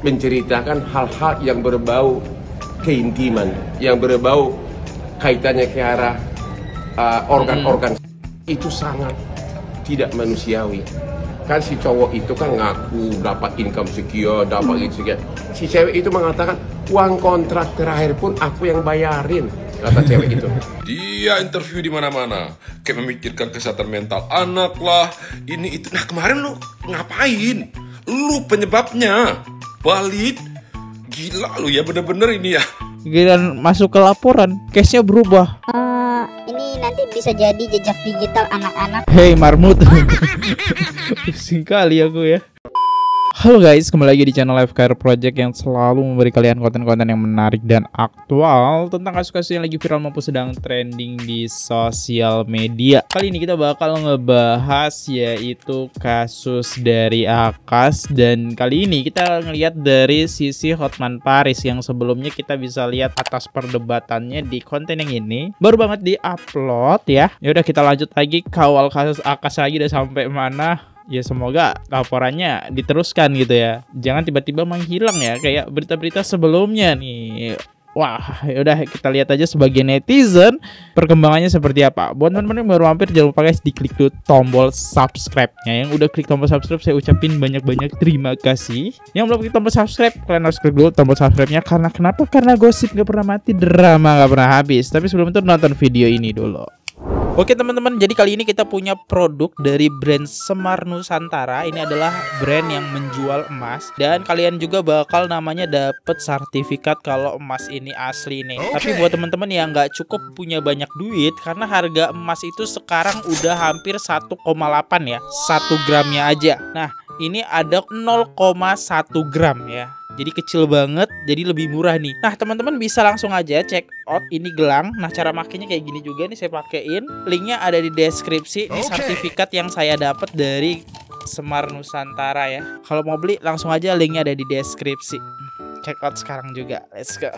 menceritakan hal-hal yang berbau keintiman, yang berbau kaitannya ke arah organ-organ. Itu sangat tidak manusiawi. Kan si cowok itu kan ngaku dapat income sekian, dapat itu sekian. Si cewek itu mengatakan uang kontrak terakhir pun aku yang bayarin, kata cewek itu. Dia interview di mana-mana, kayak memikirkan kesehatan mental anak lah, ini itu. Nah kemarin lu ngapain? Lu penyebabnya. Balik, gila lu ya, bener-bener ini ya. Giliran masuk ke laporan, case-nya berubah. Ini nanti bisa jadi jejak digital anak-anak. Hei marmut. Pusing kali aku ya. Halo guys, kembali lagi di channel FKR Project yang selalu memberi kalian konten-konten yang menarik dan aktual tentang kasus-kasus yang lagi viral maupun sedang trending di sosial media. Kali ini kita bakal ngebahas yaitu kasus dari Akas, dan kali ini kita ngelihat dari sisi Hotman Paris yang sebelumnya kita bisa lihat atas perdebatannya di konten yang ini baru banget di-upload ya. Ya udah kita lanjut lagi, kawal kasus Akas lagi udah sampai mana. Ya semoga laporannya diteruskan gitu ya. Jangan tiba-tiba menghilang ya kayak berita-berita sebelumnya nih. Wah, yaudah kita lihat aja sebagai netizen perkembangannya seperti apa. Buat teman-teman yang baru mampir, jangan lupa guys diklik dulu tombol subscribe-nya. Yang udah klik tombol subscribe saya ucapin banyak-banyak terima kasih. Yang belum klik tombol subscribe, kalian harus klik dulu tombol subscribe-nya. Karena kenapa? Karena gosip gak pernah mati, drama gak pernah habis. Tapi sebelum itu nonton video ini dulu. Oke teman-teman, jadi kali ini kita punya produk dari brand Semar Nusantara. Ini adalah brand yang menjual emas, dan kalian juga bakal namanya dapet sertifikat kalau emas ini asli nih. Tapi buat teman-teman yang nggak cukup punya banyak duit, karena harga emas itu sekarang udah hampir 1,8 ya, 1 gramnya aja. Nah ini ada 0,1 gram ya. Jadi kecil banget, jadi lebih murah nih. Nah teman-teman bisa langsung aja check out ini gelang. Nah cara makainya kayak gini juga nih, saya pakein. Linknya ada di deskripsi. Ini sertifikat yang saya dapat dari Semar Nusantara ya. Kalau mau beli langsung aja, linknya ada di deskripsi. Check out sekarang juga, let's go.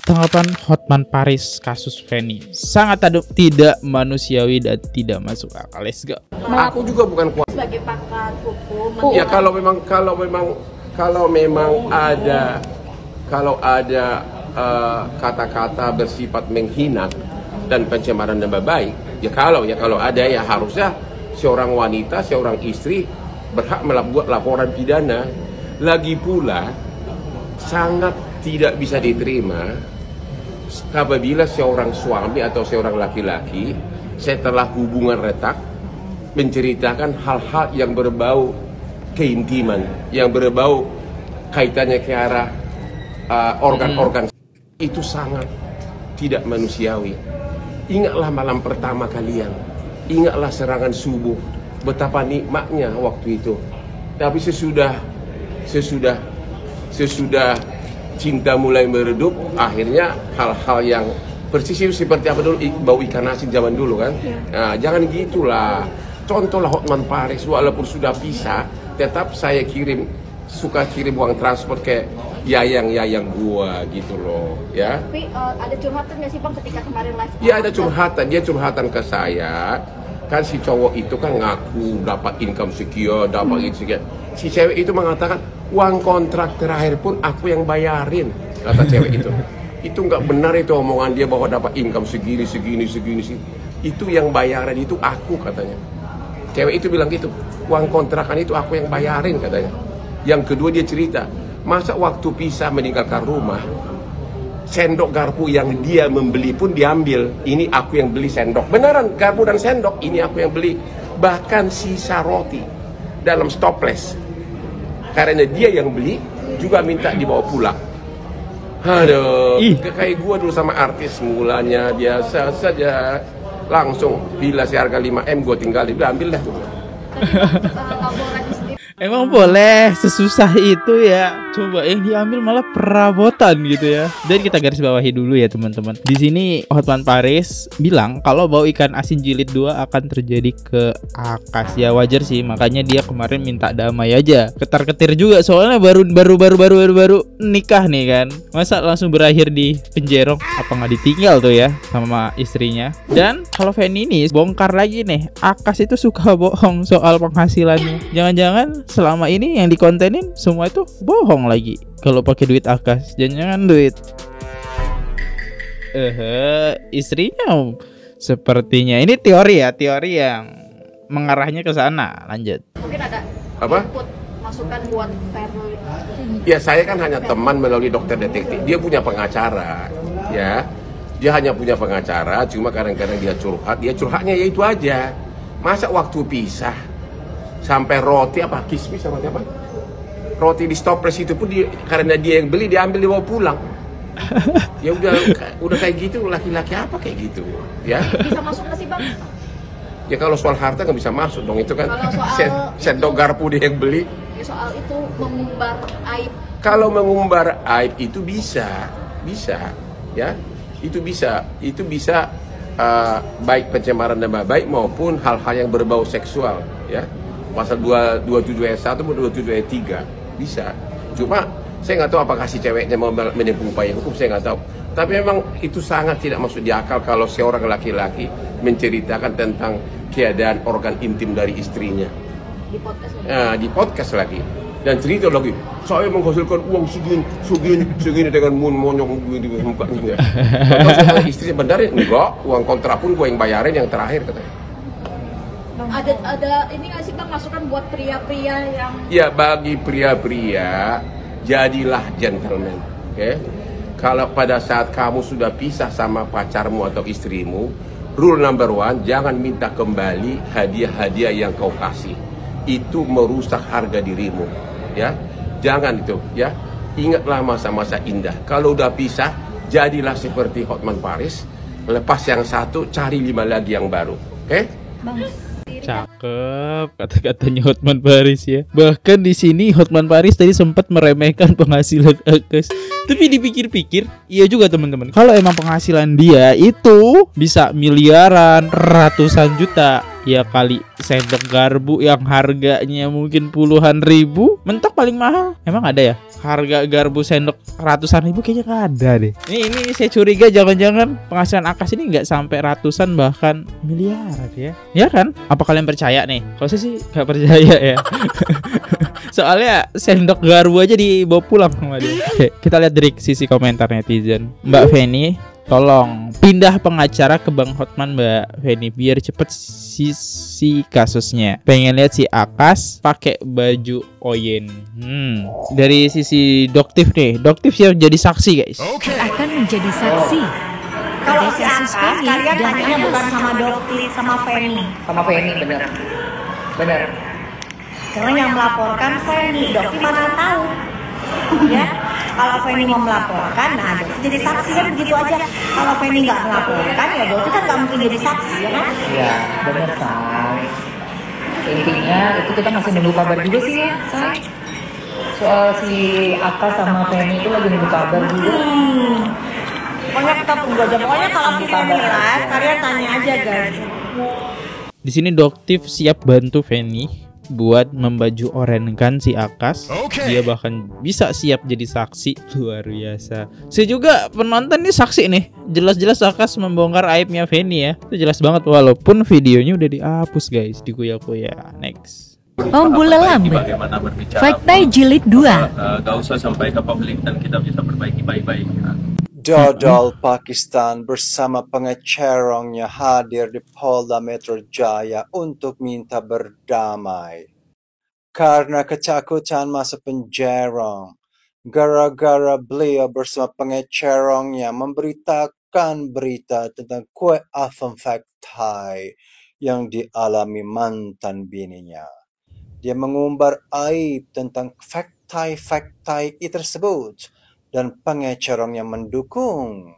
Tanggapan Hotman Paris kasus Feni sangat tidak manusiawi dan tidak masuk akal. Let's go. Aku juga bukan kuat Sebagai pakar hukum. ya, kalau memang ada kata-kata bersifat menghina dan pencemaran nama baik, ya kalau ada, ya harusnya seorang wanita, seorang istri berhak membuat laporan pidana. Lagi pula sangat tidak bisa diterima apabila seorang suami atau seorang laki-laki setelah hubungan retak menceritakan hal-hal yang berbau keintiman, yang berbau kaitannya ke arah organ-organ. Itu sangat tidak manusiawi. Ingatlah malam pertama kalian, ingatlah serangan subuh, betapa nikmatnya waktu itu. Tapi sesudah cinta mulai meredup, akhirnya hal-hal yang persis seperti apa dulu, bau ikan asin zaman dulu kan. Nah, jangan gitulah. Contohlah Hotman Paris, walaupun sudah pisah, tetap saya suka kirim uang transport ke yayang gua gitu loh ya. Tapi ada curhatan nggak sih Bang ketika kemarin live? Ya ada curhatan, dia curhatan ke saya. Kan si cowok itu kan ngaku dapat income sekian, dapat itu sekian. Si cewek itu mengatakan uang kontrak terakhir pun aku yang bayarin, kata cewek itu. Itu nggak benar itu omongan dia bahwa dapat income segini. Itu yang bayaran itu aku, katanya. Cewek itu bilang gitu, uang kontrakan itu aku yang bayarin, katanya. Yang kedua dia cerita, masa waktu pisah meninggalkan rumah, sendok garpu yang dia membeli pun diambil. Ini aku yang beli sendok. Beneran, garpu dan sendok ini aku yang beli. Bahkan sisa roti dalam stoples, karena dia yang beli, juga minta dibawa pulang. Aduh, kayak gua dulu sama artis, mulanya biasa saja, langsung villa seharga 5M gua tinggalin, ambil dah. Emang boleh sesusah itu ya? Coba yang diambil malah perabotan gitu ya. Dan kita garis bawahi dulu ya teman-teman. Di sini Hotman Paris bilang kalau bau ikan asin jilid 2 akan terjadi ke Akas. Ya wajar sih, makanya dia kemarin minta damai aja. Ketar-ketir juga soalnya baru nikah nih kan. Masa langsung berakhir di penjara? Apa nggak ditinggal tuh ya sama istrinya? Dan kalau Fanny ini bongkar lagi nih, Akas itu suka bohong soal penghasilannya. Jangan-jangan selama ini yang dikontenin semua itu bohong lagi kalau pakai duit Akas. Jangan duit istrinya sepertinya. Ini teori yang mengarahnya ke sana. Lanjut. Mungkin ada Apa? input masukan buat Verno. Ya saya kan hanya teman melalui dokter detektif. Dia punya pengacara, ya. Dia hanya punya pengacara. Cuma kadang-kadang dia curhat. Dia curhatnya ya itu aja. Masa waktu pisah sampai roti apa kismis sama apa? Roti di stoples itu pun karena dia yang beli, dia ambil dibawa pulang. Ya udah kayak gitu, laki-laki apa kayak gitu, ya? Bisa masuk nggak sih bang? Ya kalau soal harta nggak bisa masuk dong, itu kan Kalau soal sendok garpu dia yang beli. Ya, soal itu mengumbar aib. Kalau mengumbar aib itu bisa, ya, itu bisa baik pencemaran nama baik maupun hal-hal yang berbau seksual, ya. Pasal 227 ayat 1 maupun 27 ayat 3 bisa. Cuma saya nggak tahu apakah si ceweknya mau menempuh upaya hukum, saya nggak tahu. Tapi memang itu sangat tidak masuk di akal kalau seorang laki-laki menceritakan tentang keadaan organ intim dari istrinya Di podcast lagi. di podcast lagi, dan cerita lagi saya menghasilkan uang segini dengan monyong di mukanya. Kalau istri benerin enggak, uang kontrak pun gue yang bayarin yang terakhir katanya. Ada ini nggak sih bang masukan buat pria-pria yang Ya bagi pria-pria jadilah gentleman, oke? Kalau pada saat kamu sudah pisah sama pacarmu atau istrimu, rule number 1, jangan minta kembali hadiah-hadiah yang kau kasih. Itu merusak harga dirimu, ya. Jangan itu, ya. Ingatlah masa-masa indah. Kalau udah pisah, jadilah seperti Hotman Paris. Lepas yang satu, cari 5 lagi yang baru, oke? bang Cakep kata-katanya Hotman Paris ya. Bahkan di sini Hotman Paris tadi sempat meremehkan penghasilan Akas. Tapi dipikir-pikir, iya juga teman-teman. Kalau emang penghasilan dia itu bisa miliaran, ratusan juta, ya kali sendok garpu yang harganya mungkin puluhan ribu, mentok paling mahal. Emang ada ya? Harga garpu sendok ratusan ribu kayaknya nggak ada deh. Ini saya curiga jangan-jangan penghasilan Akas ini nggak sampai ratusan bahkan miliaran ya. Ya kan? Apa kalian percaya nih? Kalau saya sih nggak percaya ya. Soalnya sendok garpu aja dibawa pulang sama dia. Oke, kita lihat dari sisi komentar netizen. Mbak Fanny, tolong pindah pengacara ke Bang Hotman Mbak Fanny biar cepet sisi kasusnya. Pengen lihat si Akas pakai baju Oyen. Dari sisi Doktif nih, Doktif siap jadi saksi guys. Akan menjadi saksi. Kalau Ada si kasus Akas, Fanny kalian dan tanyanya Anas. bukan sama Dokter, sama Fanny. Sama Fanny, bener. Karena yang melaporkan Fanny, Dokter mana tahu. Ya, kalau Fanny mau melaporkan, nah Dokter jadi saksi kan begitu aja. Kalau Fanny nggak melaporkan, ya Dokter kan nggak mungkin jadi saksi, ya kan? Iya, bener Say. Intinya itu kita masih nunggu kabar juga sih ya, Say. Soal si Aka sama Fanny itu lagi nunggu kabar juga. Pokoknya kita tunggu aja. Pokoknya kalau Fanny live, kalian tanya aja guys. Di sini Doktif siap bantu Fanny buat membaju orenkan si Akas. Dia bahkan bisa siap jadi saksi. Luar biasa. Saya juga penonton nih saksi nih. Jelas-jelas Akas membongkar aibnya Fanny ya. Itu jelas banget walaupun videonya udah dihapus guys, dikuya-kuya. Next. Bule lambe. Fakta jilid 2. Gak usah sampai ke publik dan kita bisa perbaiki baik-baik. Dodol Pakistan bersama pengecerongnya hadir di Polda Metro Jaya untuk minta berdamai. Karena ketakutan masa penjara, gara-gara beliau bersama pengecerongnya memberitakan berita tentang kue afam faktai yang dialami mantan bininya. Dia mengumbar aib tentang faktai tersebut dan pengecerong yang mendukung.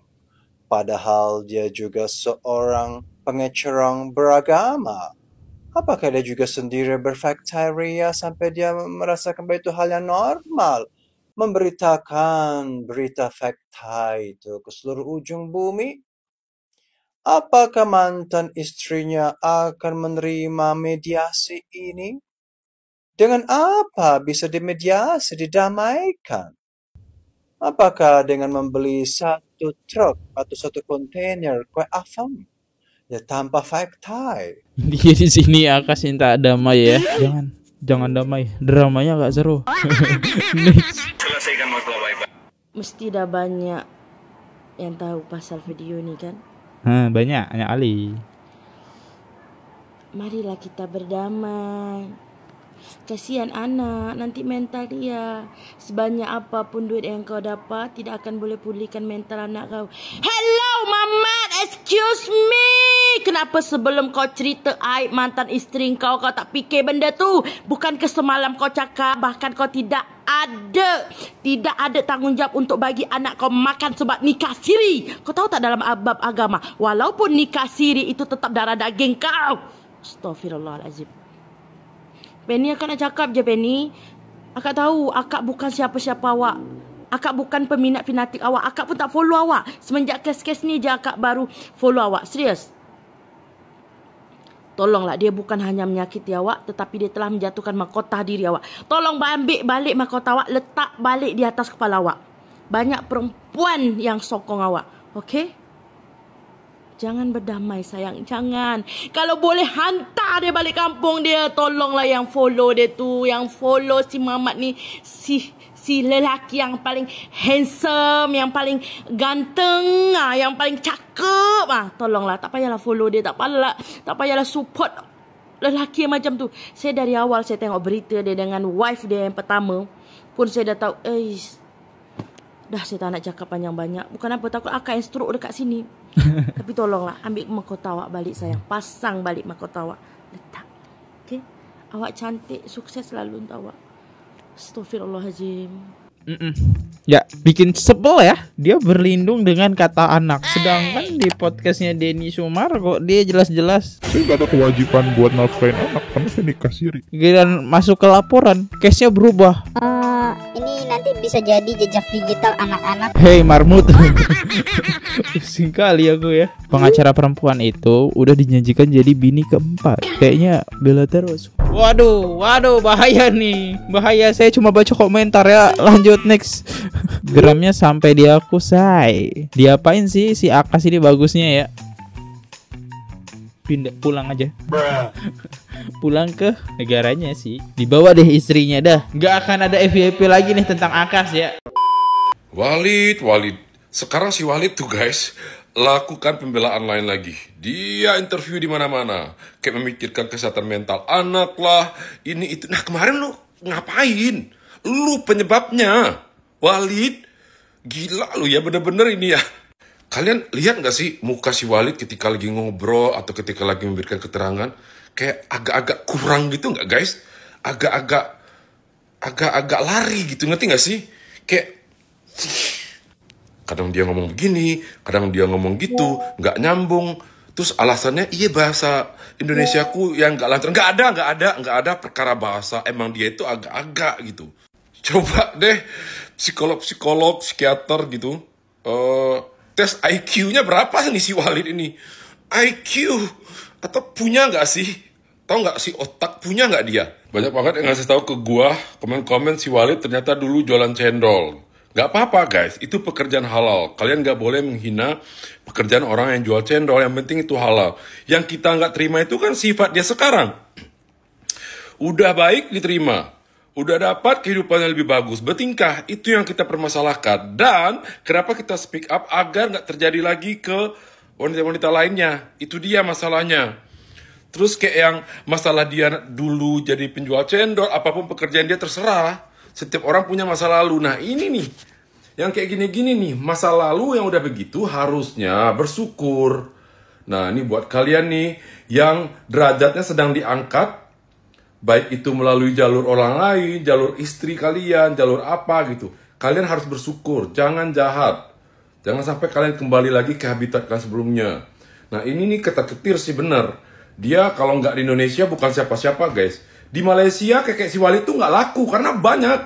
Padahal dia juga seorang pengecerong beragama. Apakah dia juga sendiri berfaktai ria sampai dia merasakan bahwa itu hal yang normal? memberitakan berita fakta itu ke seluruh ujung bumi? Apakah mantan istrinya akan menerima mediasi ini? Dengan apa bisa dimediasi, didamaikan? Apakah dengan membeli satu truk atau satu kontainer kue afam? Ya tanpa fakta. Dia di sini Akas minta damai ya. Jangan damai. Dramanya nggak seru. Next. Selesaikan masalah baik-baik. Mesti dah banyak yang tahu pasal video ni kan? Banyak Ali. Marilah kita berdamai. Kasihan anak, nanti mental dia. Sebanyak apapun duit yang kau dapat, tidak akan boleh pulihkan mental anak kau. Hello Mamat, excuse me. Kenapa sebelum kau cerita aib mantan isteri kau tak fikir benda tu? Bukankah semalam kau cakap bahkan kau tidak ada tanggungjawab untuk bagi anak kau makan sebab nikah siri? Kau tahu tak dalam bab agama, walaupun nikah siri itu tetap darah daging kau. Astaghfirullahalazim. Penny akak nak cakap je Penny. Akak tahu akak bukan siapa-siapa awak. Akak bukan peminat fanatik awak. Akak pun tak follow awak. Semenjak kes-kes ni je akak baru follow awak. Serius. Tolonglah, dia bukan hanya menyakiti awak, tetapi dia telah menjatuhkan mahkota diri awak. Tolong ambil balik mahkota awak, letak balik di atas kepala awak. Banyak perempuan yang sokong awak. Okey? Jangan berdamai sayang, jangan. Kalau boleh hantar dia balik kampung dia. Tolonglah yang follow dia tu, yang follow si Mamat ni, si lelaki yang paling handsome, yang paling ganteng, yang paling cakep. Tolonglah, tak payahlah follow dia, tak payahlah support lelaki yang macam tu. Saya dari awal saya tengok berita dia dengan wife dia yang pertama pun saya dah tahu, dah saya tak nak cakap panjang-banyak. Bukan apa, takut akak yang stroke dekat sini. Tapi tolonglah, ambil mahkota awak balik sayang. Pasang balik mahkota awak. Letak. Okay? Awak cantik, sukses selalu untuk awak. Astaghfirullahaladzim. Ya, bikin sebel ya. Dia berlindung dengan kata anak. Sedangkan di podcastnya Denny Sumar kok dia jelas-jelas saya gak ada kewajiban buat nafkahin anak karena saya nikah siri. Giliran masuk ke laporan, case-nya berubah. Ini nanti bisa jadi jejak digital anak-anak. Hei Marmut. Pusing kali aku ya. Pengacara perempuan itu udah dijanjikan jadi bini keempat. Kayaknya bela terus. Waduh, bahaya nih. Bahaya, saya cuma baca komentar ya. Lanjut next. Geramnya sampai dia aku say. Diapain sih si Akas ini bagusnya ya? Pulang aja. Pulang ke negaranya sih. Dibawa deh istrinya dah. Gak akan ada FYP lagi nih tentang Akas ya. Walid. Sekarang si Walid tuh guys lakukan pembelaan lain lagi. Dia interview di mana-mana, kayak memikirkan kesehatan mental anak lah, ini itu. Nah kemarin lu ngapain? Lu penyebabnya, Walid. Gila lu ya, bener-bener ini ya. Kalian lihat gak sih muka si Walid ketika lagi ngobrol atau ketika lagi memberikan keterangan? Kayak agak-agak kurang gitu gak guys? Agak-agak lari gitu, ngerti gak sih? Kayak kadang dia ngomong begini, kadang dia ngomong gitu, gak nyambung. Terus alasannya iya bahasa Indonesiaku yang gak lancar. Gak ada perkara bahasa. Emang dia itu agak-agak gitu. Coba deh psikolog, psikiater gitu. Tes IQ-nya berapa nih si Walid ini? IQ atau punya nggak sih? Tahu nggak si otak punya nggak dia? Banyak banget yang ngasih tahu ke gua komen-komen si Walid ternyata dulu jualan cendol. Nggak apa-apa guys, itu pekerjaan halal. Kalian nggak boleh menghina pekerjaan orang yang jual cendol. Yang penting itu halal. Yang kita nggak terima itu kan sifat dia sekarang. Udah baik diterima. Udah dapat kehidupan yang lebih bagus, bertingkah, itu yang kita permasalahkan. Dan kenapa kita speak up agar nggak terjadi lagi ke wanita-wanita lainnya. Itu dia masalahnya. Terus kayak yang masalah dia dulu jadi penjual cendol, apapun pekerjaan dia terserah. Setiap orang punya masa lalu. Nah ini nih, yang kayak gini-gini nih, masa lalu yang udah begitu harusnya bersyukur. Nah ini buat kalian nih, yang derajatnya sedang diangkat, baik itu melalui jalur orang lain, jalur istri kalian, jalur apa gitu. Kalian harus bersyukur, jangan jahat. Jangan sampai kalian kembali lagi ke habitat kalian sebelumnya. Nah ini nih ketar-ketir sih bener. Dia kalau nggak di Indonesia bukan siapa-siapa guys. Di Malaysia kayak si Walid tuh nggak laku karena banyak.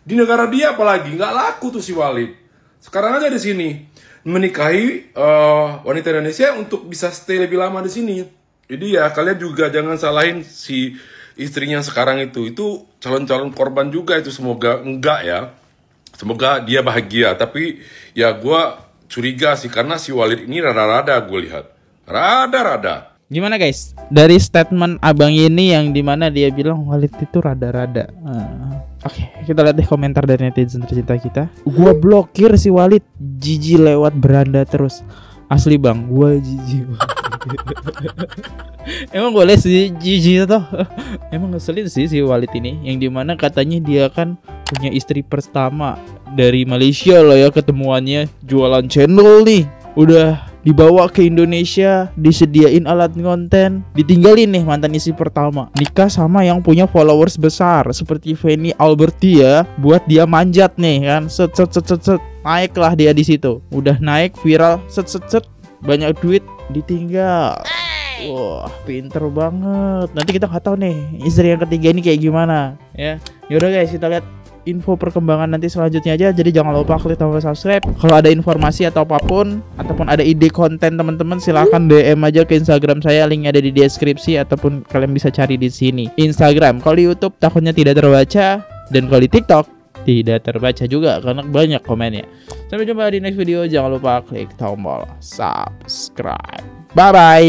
Di negara dia apalagi nggak laku tuh si Walid. Sekarang aja di sini menikahi wanita Indonesia untuk bisa stay lebih lama di sini. Jadi ya kalian juga jangan salahin si istrinya sekarang itu calon-calon korban juga itu. Semoga enggak ya. Semoga dia bahagia. Tapi ya gue curiga sih karena si Walid ini rada-rada gue lihat. Rada-rada. Gimana guys? Dari statement abang ini yang dimana dia bilang Walid itu rada-rada. Oke, kita lihat deh komentar dari netizen tercinta kita. Gua blokir si Walid, jijik lewat beranda terus. Asli bang, gua jijik. Emang boleh sih jijik toh? Emang ngeselin sih si Walid ini, yang dimana katanya dia kan punya istri pertama dari Malaysia loh ya, ketemuannya jualan channel nih. Udah dibawa ke Indonesia, disediain alat konten, ditinggalin nih mantan istri pertama, nikah sama yang punya followers besar seperti Feni Alberti ya, buat dia manjat nih kan, set naiklah dia di situ, udah naik viral, set banyak duit, ditinggal. Wah, pinter banget. Nanti kita nggak tahu nih istri yang ketiga ini kayak gimana ya. Yaudah guys, kita lihat info perkembangan nanti selanjutnya aja. Jadi jangan lupa klik tombol subscribe. Kalau ada informasi atau apapun ataupun ada ide konten teman-teman, silahkan DM aja ke Instagram saya, linknya ada di deskripsi, ataupun kalian bisa cari di sini Instagram. Kalau di YouTube takutnya tidak terbaca, dan kalau di TikTok tidak terbaca juga karena banyak komennya. Sampai jumpa di next video. Jangan lupa klik tombol subscribe. Bye bye.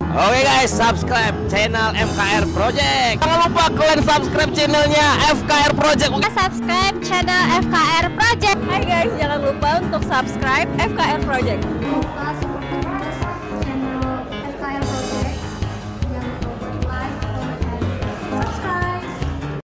Oke guys, subscribe channel FKR Project. Jangan lupa kalian subscribe channelnya FKR Project. Subscribe channel FKR Project. Hai guys, jangan lupa untuk subscribe FKR Project.